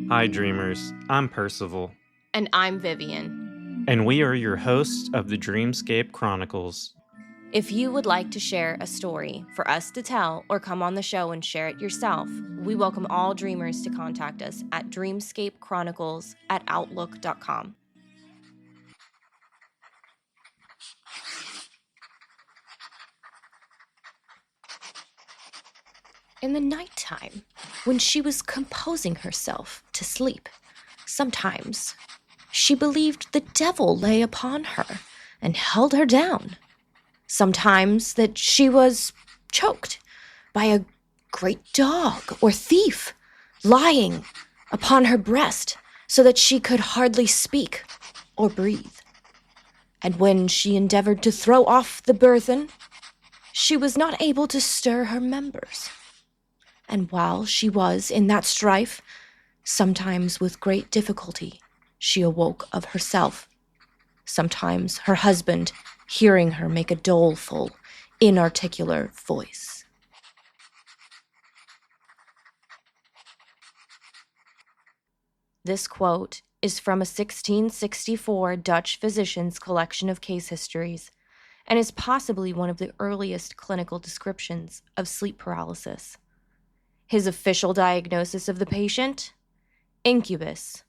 Hi, dreamers. I'm Percival. And I'm Viviane. And we are your hosts of the Dreamscape Chronicles. If you would like to share a story for us to tell or come on the show and share it yourself, we welcome all dreamers to contact us at dreamscapechronicles@outlook.com. In the nighttime, when she was composing herself to sleep, sometimes she believed the devil lay upon her and held her down. Sometimes that she was choked by a great dog or thief lying upon her breast so that she could hardly speak or breathe. And when she endeavored to throw off the burthen, she was not able to stir her members. And while she was in that strife, sometimes with great difficulty, she awoke of herself. Sometimes her husband, hearing her make a doleful, inarticulate voice. This quote is from a 1664 Dutch physician's collection of case histories and is possibly one of the earliest clinical descriptions of sleep paralysis. His official diagnosis of the patient? Incubus,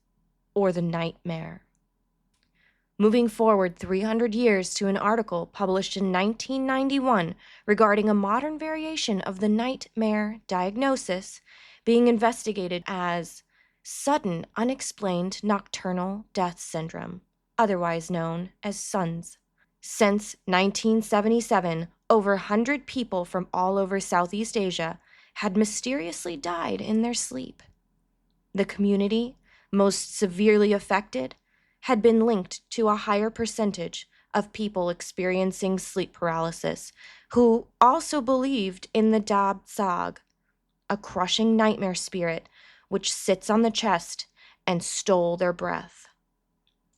or the nightmare. Moving forward 300 years to an article published in 1991 regarding a modern variation of the nightmare diagnosis being investigated as sudden unexplained nocturnal death syndrome, otherwise known as SUNS. Since 1977, over 100 people from all over Southeast Asia had mysteriously died in their sleep. The community most severely affected had been linked to a higher percentage of people experiencing sleep paralysis who also believed in the Dab Sag, a crushing nightmare spirit which sits on the chest and stole their breath.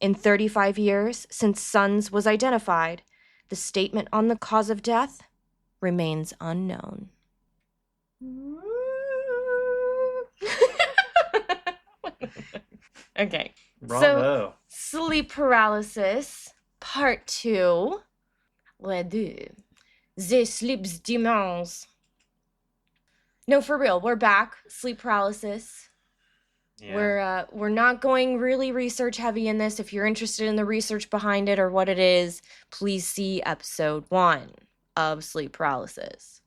In 35 years since SUNS was identified, the statement on the cause of death remains unknown. Okay. Bravo. So, sleep paralysis, part 2. Le deux. The sleeps demons. No, for real, we're back. Sleep paralysis. Yeah. We're not going really research heavy in this. If you're interested in the research behind it or what it is, please see episode 1 of sleep paralysis.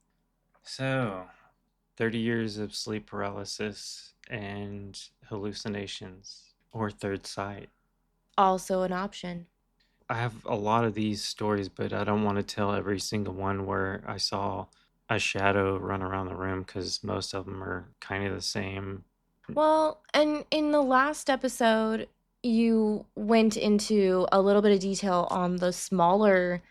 So, 30 years of sleep paralysis and hallucinations or third sight. Also an option. I have a lot of these stories, but I don't want to tell every single one where I saw a shadow run around the room because most of them are kind of the same. Well, and in the last episode, you went into a little bit of detail on the smaller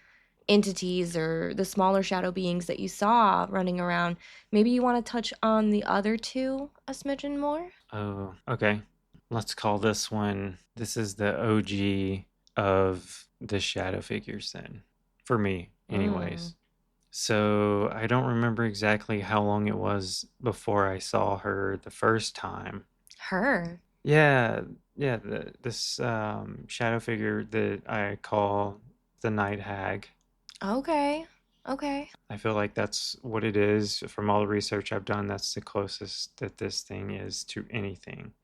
entities or the smaller shadow beings that you saw running around. Maybe you want to touch on the other two a smidgen more? Oh, okay. Let's call this one, this is the OG of the shadow figures then, for me anyways. So I don't remember exactly how long it was before I saw her the first time. Her? Yeah, this shadow figure that I call the night hag. Okay. I feel like that's what it is. From all the research I've done, that's the closest that this thing is to anything.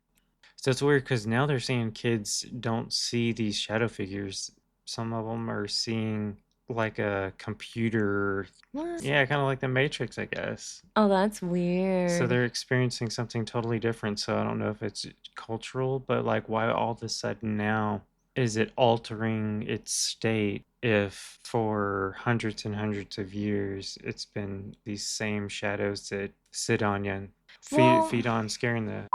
So it's weird because now they're saying kids don't see these shadow figures. Some of them are seeing like a computer. What? Yeah, kind of like the Matrix, I guess. Oh, that's weird. So they're experiencing something totally different. So I don't know if it's cultural, but like why all of a sudden now is it altering its state if for hundreds and hundreds of years it's been these same shadows that sit on you and feed on scaring the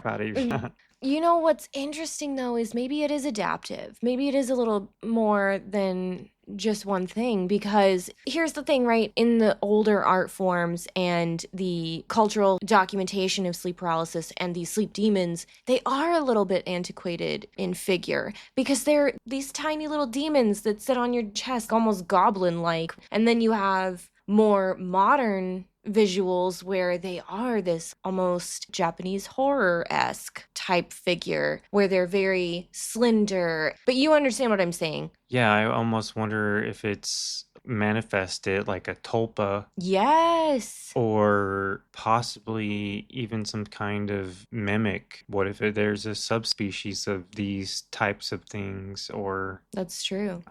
out of you. You know what's interesting though is maybe it is adaptive. Maybe it is a little more than just one thing, because here's the thing, right? In the older art forms and the cultural documentation of sleep paralysis and these sleep demons, they are a little bit antiquated in figure because they're these tiny little demons that sit on your chest, almost goblin-like. And then you have more modern visuals where they are this almost Japanese horror-esque type figure where they're very slender. But you understand what I'm saying. Yeah, I almost wonder if it's manifested like a tulpa Yes. or possibly even some kind of mimic. What if there's a subspecies of these types of things or That's true.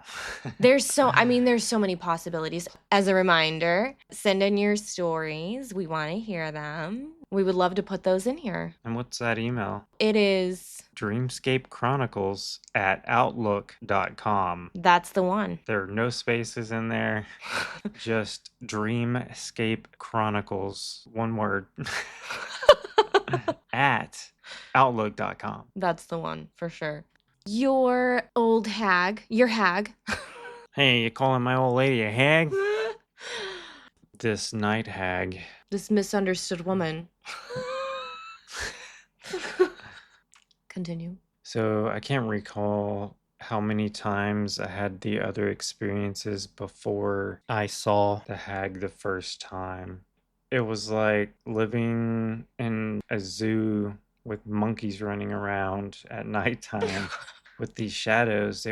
There's so many possibilities. As a reminder, send in your stories. We want to hear them. We would love to put those in here. And what's that email? It is dreamscapechronicles@outlook.com. That's the one. There are no spaces in there. Just Dreamscape Chronicles, one word, at outlook.com. That's the one for sure. Your old hag, your hag. Hey, you calling my old lady a hag? This night hag. This misunderstood woman. Continue. So I can't recall how many times I had the other experiences before I saw the hag the first time. It was like living in a zoo with monkeys running around at nighttime with these shadows.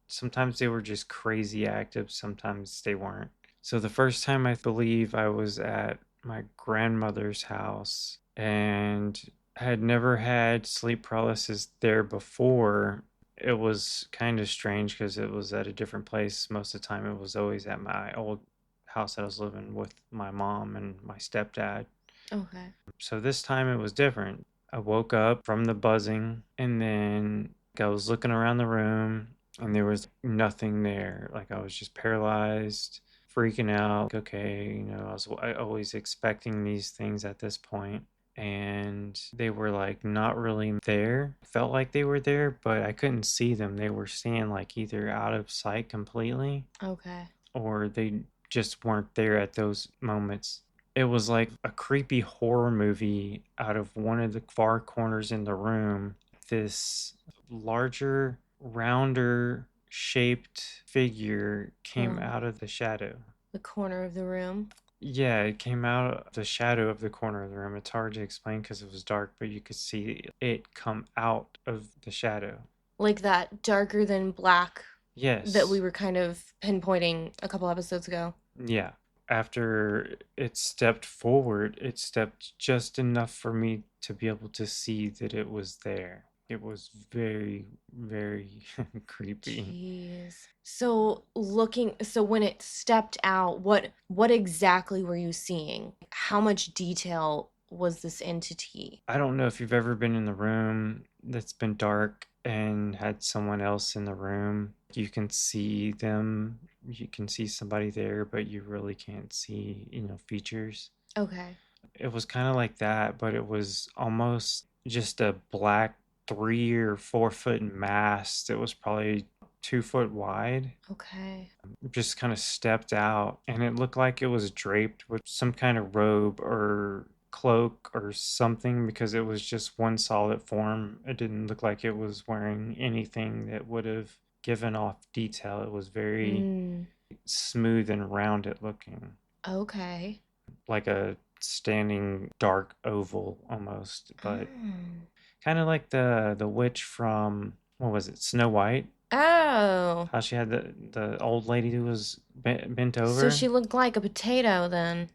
Sometimes they were just crazy active, sometimes they weren't. So the first time I believe I was at my grandmother's house and I had never had sleep paralysis there before. It was kind of strange because it was at a different place. Most of the time, it was always at my old house that I was living with my mom and my stepdad. Okay. So this time it was different. I woke up from the buzzing and then I was looking around the room and there was nothing there. Like I was just paralyzed, freaking out. Okay, I was always expecting these things at this point. And they were like not really there. Felt like they were there, but I couldn't see them. They were staying like either out of sight completely Okay. or they just weren't there at those moments. It was like a creepy horror movie out of one of the far corners in the room. This larger, rounder shaped figure came out of the shadow. The corner of the room. Yeah, it came out of the shadow of the corner of the room. It's hard to explain because it was dark, but you could see it come out of the shadow. Like that darker than black Yes. that we were kind of pinpointing a couple episodes ago. Yeah. After it stepped forward, it stepped just enough for me to be able to see that it was there. It was very, very creepy. Jeez. So when it stepped out, what exactly were you seeing? How much detail was this entity? I don't know if you've ever been in the room that's been dark and had someone else in the room. You can see them, you can see somebody there, but you really can't see, features. Okay. It was kind of like that, but it was almost just a black 3 or 4 foot mass that was probably 2 foot wide. Okay. Just kind of stepped out, and it looked like it was draped with some kind of robe or cloak or something because it was just one solid form. It didn't look like it was wearing anything that would have given off detail. It was very smooth and rounded looking. Okay. Like a standing dark oval almost, but kind of like the witch from, what was it, Snow White? Oh. How she had the old lady who was bent over. So she looked like a potato then.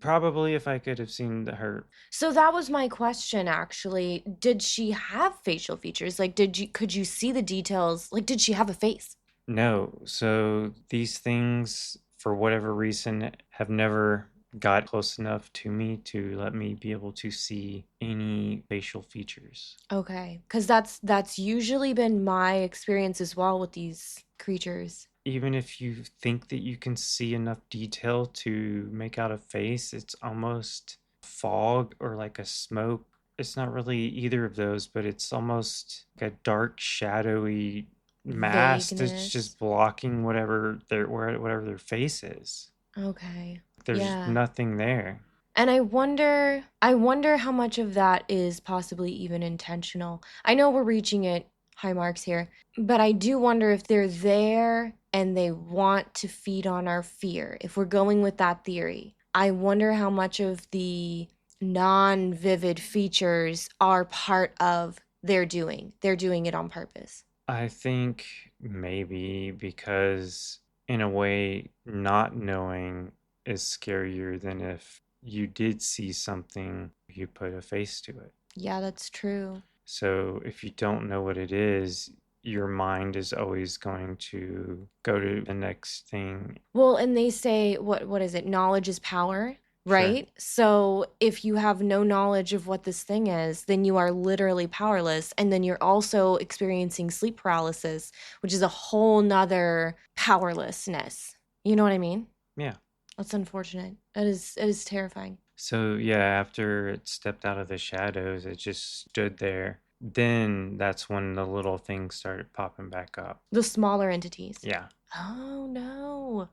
Probably if I could have seen her. So that was my question actually. Did she have facial features? Like could you see the details? Like did she have a face? No. So these things, for whatever reason, have never got close enough to me to let me be able to see any facial features. Okay, because that's usually been my experience as well with these creatures. Even if you think that you can see enough detail to make out a face, it's almost fog or like a smoke. It's not really either of those, but it's almost like a dark, shadowy mass that's just blocking whatever their face is. Okay. There's nothing there. And I wonder how much of that is possibly even intentional. I know we're reaching it high marks here, but I do wonder if they're there and they want to feed on our fear. If we're going with that theory, I wonder how much of the non vivid features are part of their doing. They're doing it on purpose. I think maybe because, in a way, not knowing is scarier than if you did see something, you put a face to it. Yeah, that's true. So if you don't know what it is, your mind is always going to go to the next thing. Well, and they say what is it? Knowledge is power, Sure. right? So if you have no knowledge of what this thing is, then you are literally powerless. And then you're also experiencing sleep paralysis, which is a whole nother powerlessness. You know what I mean? Yeah. That's unfortunate. It is terrifying. So yeah, after it stepped out of the shadows, it just stood there. Then that's when the little things started popping back up. The smaller entities. Yeah. Oh no.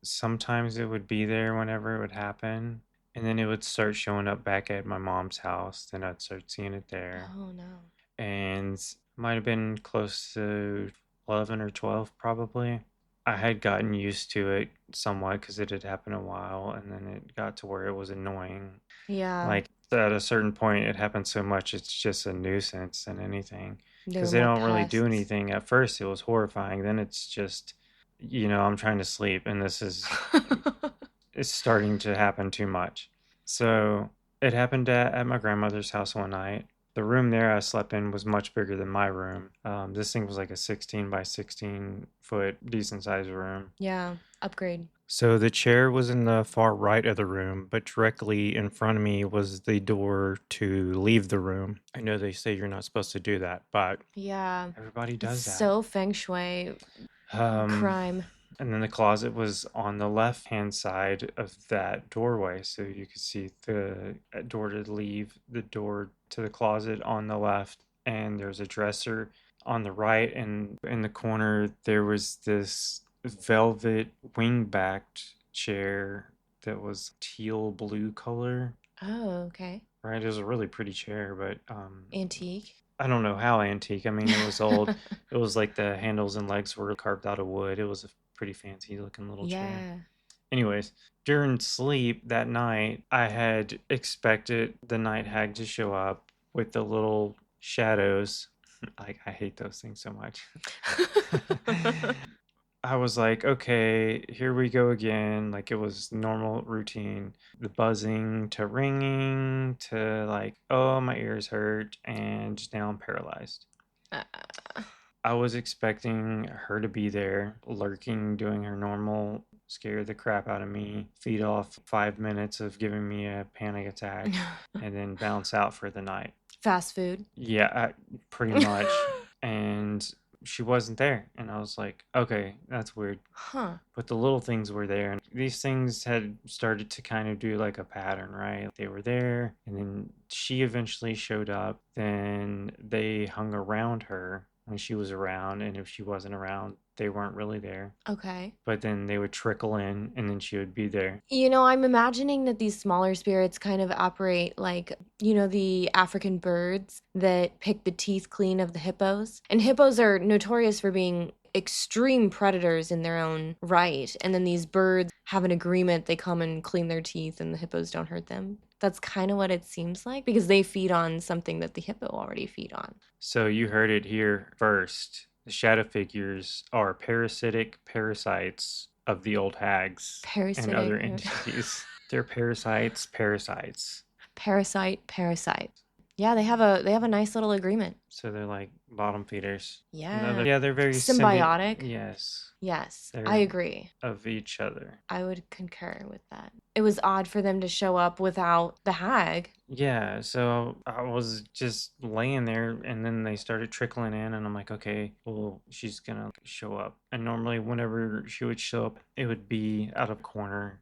Sometimes it would be there whenever it would happen, and then it would start showing up back at my mom's house. Then I'd start seeing it there, Oh no. and might have been close to 11 or 12 probably. I had gotten used to it somewhat because it had happened a while, and then it got to where it was annoying. Yeah. Like at a certain point, it happened so much, it's just a nuisance than anything. There were Because they more don't really do pests. anything. At first, it was horrifying. Then it's just, I'm trying to sleep, and this is it's starting to happen too much. So it happened at my grandmother's house one night. The room there I slept in was much bigger than my room. This thing was like a 16 by 16 foot, decent sized room. Yeah. Upgrade. So the chair was in the far right of the room, but directly in front of me was the door to leave the room. I know they say you're not supposed to do that, but Yeah. everybody It's does that. so feng shui Um, crime. and then the closet was on the left hand side of that doorway, so you could see the door to leave, the door to the closet on the left, and there's a dresser on the right, and in the corner there was this velvet wing-backed chair that was teal blue color. Oh, okay. Right, it was a really pretty chair, but Antique. I don't know how antique. I mean, it was old. It was like the handles and legs were carved out of wood. It was a pretty fancy looking little chair. Yeah. Anyways, during sleep that night, I had expected the night hag to show up with the little shadows. I hate those things so much. I was like, okay, here we go again. Like it was normal routine. The buzzing to ringing to like, oh, my ears hurt and now I'm paralyzed. Uh, I was expecting her to be there, lurking, doing her normal, scare the crap out of me, feed off 5 minutes of giving me a panic attack, and then bounce out for the night. Fast food. Yeah, pretty much. And she wasn't there. And I was like, okay, that's weird. Huh. But the little things were there. And these things had started to kind of do like a pattern, right? They were there, and then she eventually showed up. Then they hung around her when she was around. And if she wasn't around, they weren't really there. Okay. But then they would trickle in, and then she would be there. I'm imagining that these smaller spirits kind of operate like, the African birds that pick the teeth clean of the hippos. And hippos are notorious for being extreme predators in their own right. And then these birds have an agreement, they come and clean their teeth and the hippos don't hurt them. That's kind of what it seems like because they feed on something that the hippo already feed on. So you heard it here first. The shadow figures are parasitic parasites of the old hags and Parasitic, other entities. They're parasites. parasite. Yeah, they have a nice little agreement. So they're like bottom feeders. Yeah. Yeah, they're very Symbiotic. Yes, Yes, I they're agree. of each other. I would concur with that. It was odd for them to show up without the hag. Yeah, so I was just laying there and then they started trickling in and I'm like, okay, well, she's gonna show up. And normally whenever she would show up, it would be out of corner,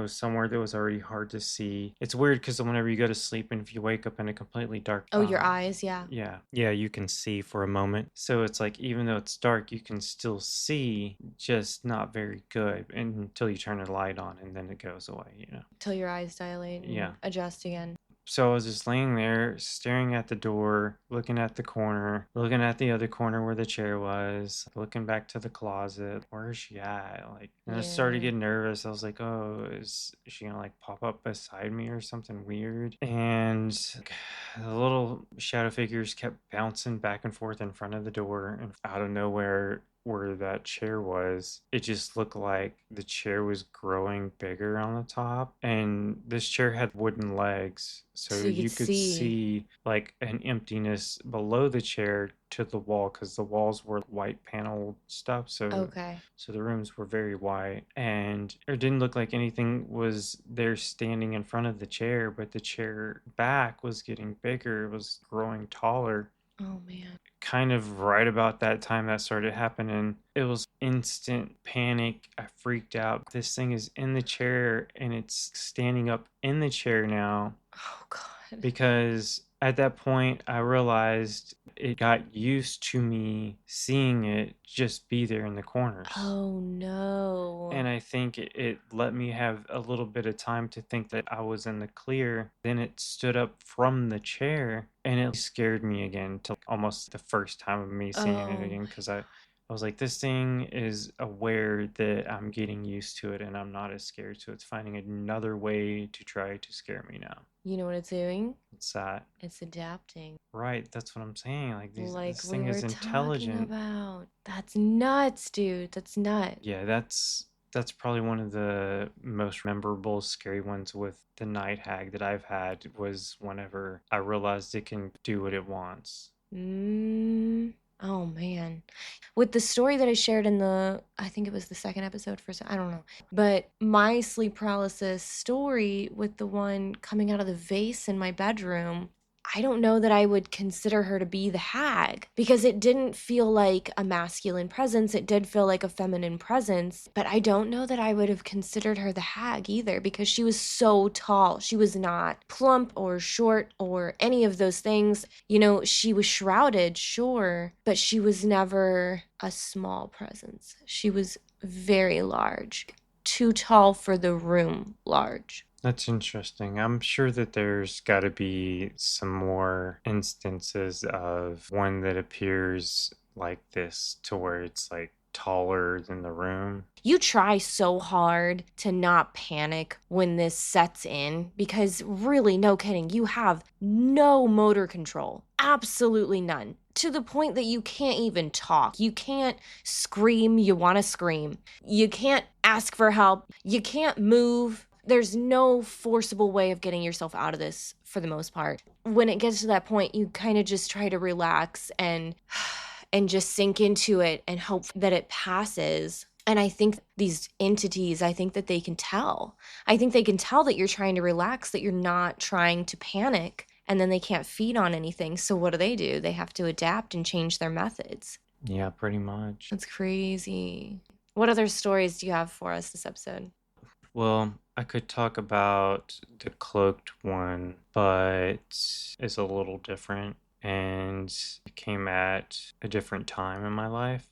somewhere that was already hard to see. It's weird because whenever you go to sleep and if you wake up in a completely dark Oh, your eyes, yeah. yeah, you can see for a moment. So it's like even though it's dark, you can still see, just not very good until you turn the light on and then it goes away. Till your eyes dilate and Yeah. adjust again. So I was just laying there, staring at the door, looking at the corner, looking at the other corner where the chair was, looking back to the closet. Where is she at? Like, and I started Yeah. getting nervous. I was like, oh, is she gonna like pop up beside me or something weird? And the little shadow figures kept bouncing back and forth in front of the door, and out of nowhere, where that chair was, it just looked like the chair was growing bigger on the top. And this chair had wooden legs, so So you could you could see. see like an emptiness below the chair to the wall because the walls were white paneled stuff. Okay. So the rooms were very white, and it didn't look like anything was there standing in front of the chair, but the chair back was getting bigger, it was growing taller. Oh man. Kind of right about that time that started happening, it was instant panic. I freaked out. This thing is in the chair and it's standing up in the chair now, Oh god. because at that point I realized it got used to me seeing it just be there in the corners. Oh no. And I think it let me have a little bit of time to think that I was in the clear. Then it stood up from the chair and it scared me again to almost the first time of me seeing it Oh again, my because I was like, this thing is aware that I'm getting used to it and I'm not as scared. So it's finding another way to try to scare me now. You know what it's doing? It's that. It's adapting. Right, that's what I'm saying. Like Like this we thing were is talking intelligent. about. That's nuts, dude. That's nuts. Yeah, that's probably one of the most memorable scary ones with the night hag that I've had, was whenever I realized it can do what it wants. Mm. Oh man. With the story that I shared in I think it was the second episode for, I don't know. But my sleep paralysis story with the one coming out of the vase in my bedroom, I don't know that I would consider her to be the hag because it didn't feel like a masculine presence. It did feel like a feminine presence, but I don't know that I would have considered her the hag either because she was so tall. She was not plump or short or any of those things. You know, she was shrouded, sure, but she was never a small presence. She was very large, too tall for the room large. That's interesting. I'm sure that there's got to be some more instances of one that appears like this to where it's like taller than the room. You try so hard to not panic when this sets in because, really, no kidding, you have no motor control. Absolutely none. To the point that you can't even talk. You can't scream, you want to scream. You can't ask for help. You can't move. There's no forcible way of getting yourself out of this for the most part. When it gets to that point, you kind of just try to relax and just sink into it and hope that it passes. And I think these entities, I think that they can tell. I think they can tell that you're trying to relax, that you're not trying to panic, and then they can't feed on anything. So what do? They have to adapt and change their methods. Yeah, pretty much. That's crazy. What other stories do you have for us this episode? Well, I could talk about the cloaked one, but it's a little different and it came at a different time in my life.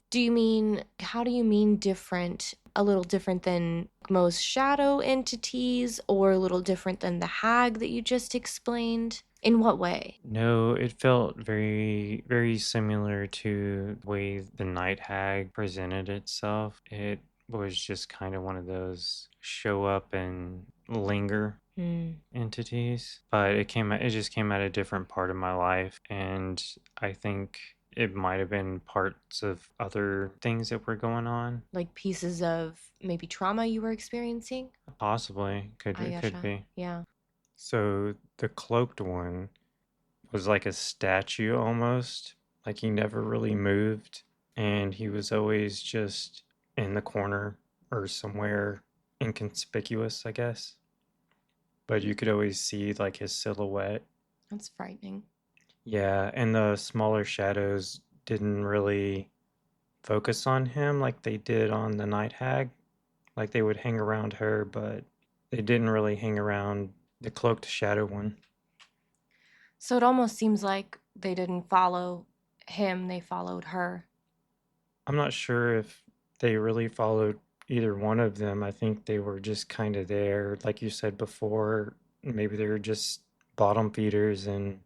How do you mean different? A little different than most shadow entities, or a little different than the hag that you just explained? In what way? No, it felt very, very similar to the way the night hag presented itself. It was just kind of one of those show up and linger Hmm. entities, but it just came at a different part of my life, and I think it might have been parts of other things that were going on. Like pieces of maybe trauma you were experiencing? Possibly, I could gotcha. be. Yeah. So the cloaked one was like a statue almost, like he never really moved, and he was always just in the corner or somewhere inconspicuous, I guess. But you could always see like his silhouette. That's frightening. Yeah, and the smaller shadows didn't really focus on him like they did on the Night Hag. Like they would hang around her, but they didn't really hang around the cloaked shadow one. So it almost seems like they didn't follow him, they followed her. I'm not sure if they really followed either one of them. I think they were just kind of there. Like you said before, maybe they were just bottom feeders, and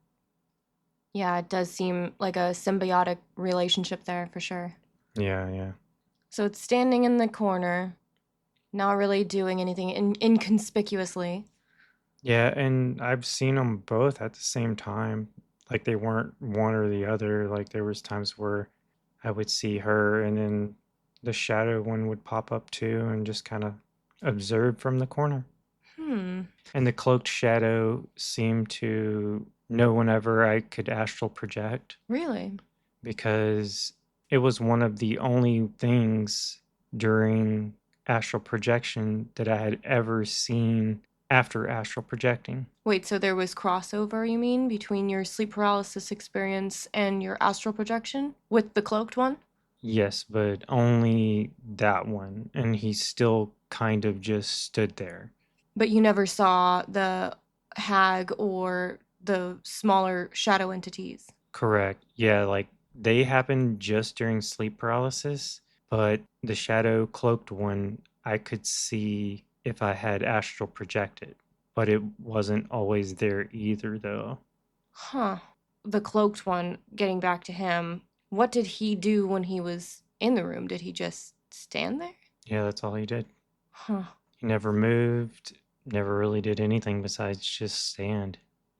Yeah, it does seem like a symbiotic relationship there for sure. yeah, yeah. So it's standing in the corner, not really doing anything inconspicuously. Yeah, and I've seen them both at the same time. Like they weren't one or the other. Like there was times where I would see her and then the shadow one would pop up too and just kind of observe from the corner. Hmm, And the cloaked shadow seemed to know whenever I could astral project really? because it was one of the only things during astral projection that I had ever seen after astral projecting. Wait, so there was crossover, you mean, between your sleep paralysis experience and your astral projection with the cloaked one? Yes, but only that one. And he still kind of just stood there. But you never saw the hag or the smaller shadow entities. Correct. Yeah, like they happened just during sleep paralysis, but the shadow cloaked one I could see if I had astral projected, but it wasn't always there either, though. Huh. The cloaked one, getting back to him, what did he do when he was in the room? Did he just stand there? Yeah, that's all he did. Huh. He never moved, never really did anything besides just stand,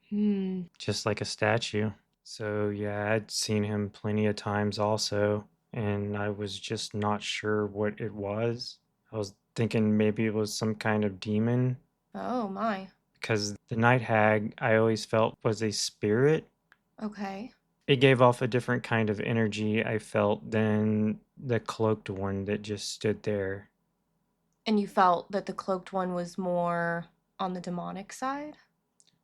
Hmm. just like a statue. So, yeah, I'd seen him plenty of times also, and I was just not sure what it was. I was thinking maybe it was some kind of demon Oh my. because the night hag I always felt was a spirit. Okay. It gave off a different kind of energy I felt than the cloaked one that just stood there. And you felt that the cloaked one was more on the demonic side?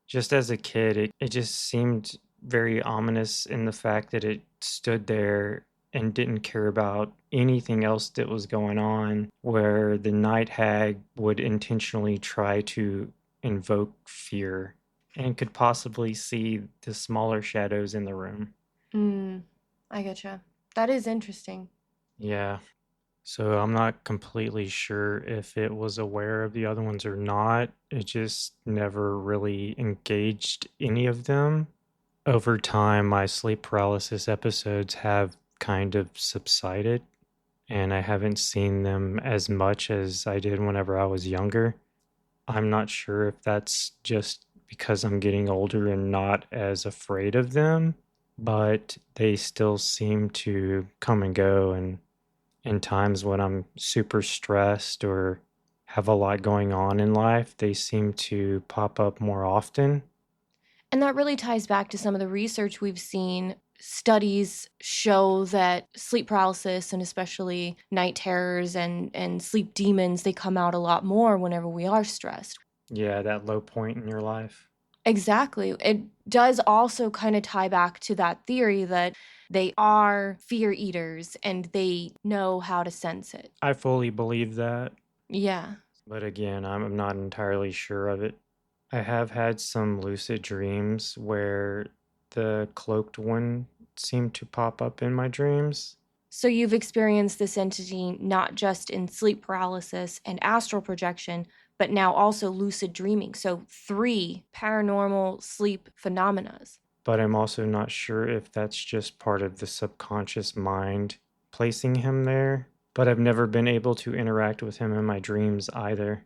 Just as a kid, it just seemed very ominous in the fact that it stood there and didn't care about anything else that was going on, where the night hag would intentionally try to invoke fear and could possibly see the smaller shadows in the room. Hmm. I getcha. That is interesting. Yeah. So I'm not completely sure if it was aware of the other ones or not. It just never really engaged any of them. Over time, my sleep paralysis episodes have kind of subsided, and I haven't seen them as much as I did whenever I was younger. I'm not sure if that's just because I'm getting older and not as afraid of them, but they still seem to come and go. And in times when I'm super stressed or have a lot going on in life, they seem to pop up more often. And that really ties back to some of the research we've seen. Studies show that sleep paralysis and especially night terrors and sleep demons, they come out a lot more whenever we are stressed. Yeah, that low point in your life. Exactly. It does also kind of tie back to that theory that they are fear eaters and they know how to sense it. I fully believe that, Yeah. but again, I'm not entirely sure of it. I have had some lucid dreams where the cloaked one seemed to pop up in my dreams. So you've experienced this entity not just in sleep paralysis and astral projection, but now also lucid dreaming. So three paranormal sleep phenomena. But I'm also not sure if that's just part of the subconscious mind placing him there. But I've never been able to interact with him in my dreams either.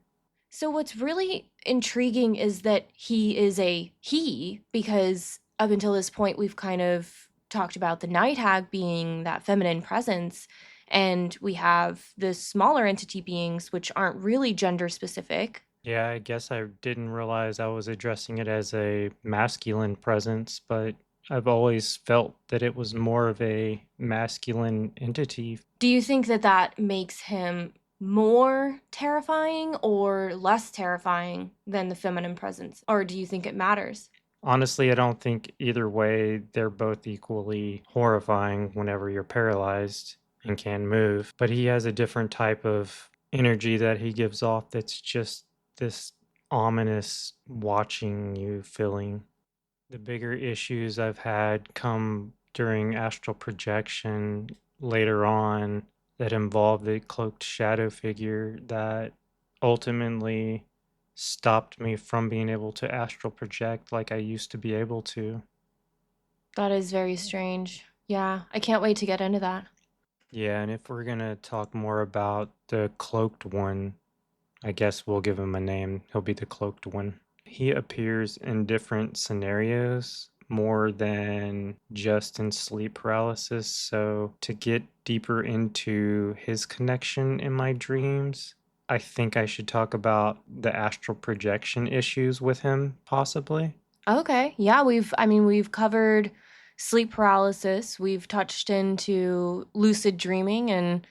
So what's really intriguing is that he is a he, because up until this point we've kind of talked about the night hag being that feminine presence, and we have the smaller entity beings which aren't really gender specific. Yeah, I guess I didn't realize I was addressing it as a masculine presence, but I've always felt that it was more of a masculine entity. Do you think that that makes him more terrifying or less terrifying than the feminine presence? Or do you think it matters? Honestly, I don't think either way they're both equally horrifying whenever you're paralyzed and can move. But he has a different type of energy that he gives off that's just this ominous watching you feeling. The bigger issues I've had come during astral projection later on that involve the cloaked shadow figure that ultimately stopped me from being able to astral project like I used to be able to. That is very strange. Yeah, I can't wait to get into that. Yeah, and if we're gonna talk more about the cloaked one, I guess we'll give him a name. He'll be the cloaked one. He appears in different scenarios more than just in sleep paralysis. So, to get deeper into his connection in my dreams, I think I should talk about the astral projection issues with him, possibly. Okay. Yeah, we've covered sleep paralysis. We've touched into lucid dreaming, and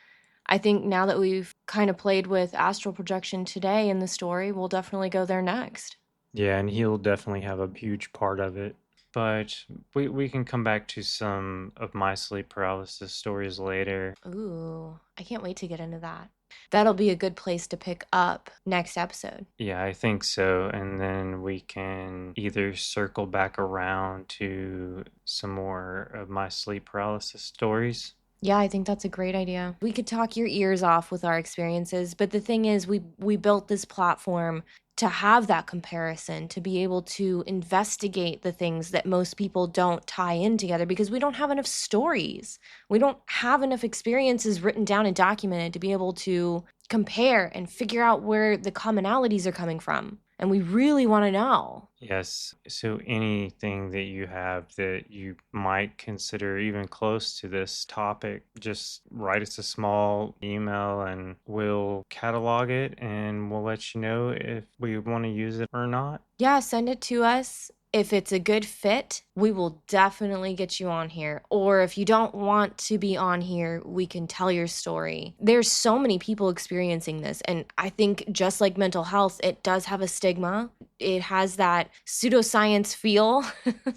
I think now that we've kind of played with astral projection today in the story, we'll definitely go there next. Yeah, and he'll definitely have a huge part of it. But we can come back to some of my sleep paralysis stories later. Ooh, I can't wait to get into that. That'll be a good place to pick up next episode. Yeah, I think so. And then we can either circle back around to some more of my sleep paralysis stories. Yeah, I think that's a great idea. We could talk your ears off with our experiences, but the thing is we built this platform to have that comparison, to be able to investigate the things that most people don't tie in together because we don't have enough stories. We don't have enough experiences written down and documented to be able to compare and figure out where the commonalities are coming from. And we really want to know. Yes, so anything that you have that you might consider even close to this topic, just write us a small email and we'll catalog it and we'll let you know if we want to use it or not. Yeah, send it to us. If it's a good fit, we will definitely get you on here. Or if you don't want to be on here, we can tell your story. There's so many people experiencing this. And I think just like mental health, it does have a stigma. It has that pseudoscience feel.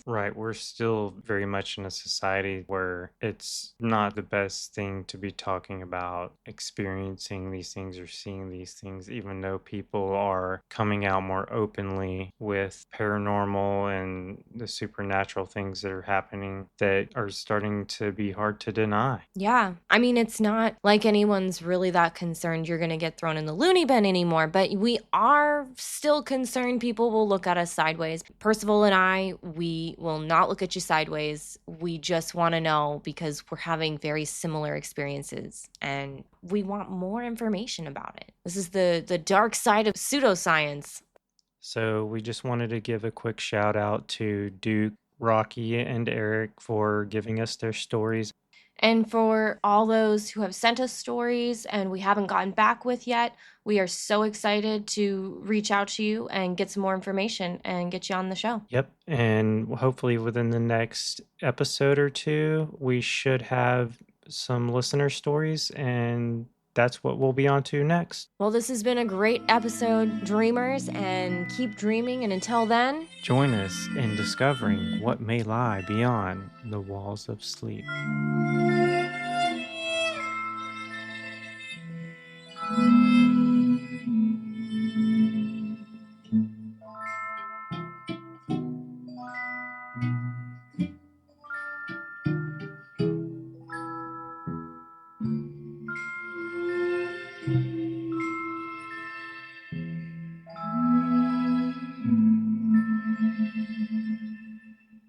Right, we're still very much in a society where it's not the best thing to be talking about experiencing these things or seeing these things, even though people are coming out more openly with paranormal and the supernatural things that are happening that are starting to be hard to deny. Yeah. I mean, it's not like anyone's really that concerned you're going to get thrown in the loony bin anymore, but we are still concerned people will look at us sideways. Percival and I, we will not look at you sideways. We just want to know because we're having very similar experiences and we want more information about it. This is the dark side of pseudoscience. So we just wanted to give a quick shout out to Duke, Rocky, and Eric for giving us their stories. And for all those who have sent us stories and we haven't gotten back with yet, we are so excited to reach out to you and get some more information and get you on the show. Yep. And hopefully within the next episode or two, we should have some listener stories, and that's what we'll be on to next. Well, this has been a great episode, dreamers, and keep dreaming. And until then, Join us in discovering what may lie beyond the walls of sleep.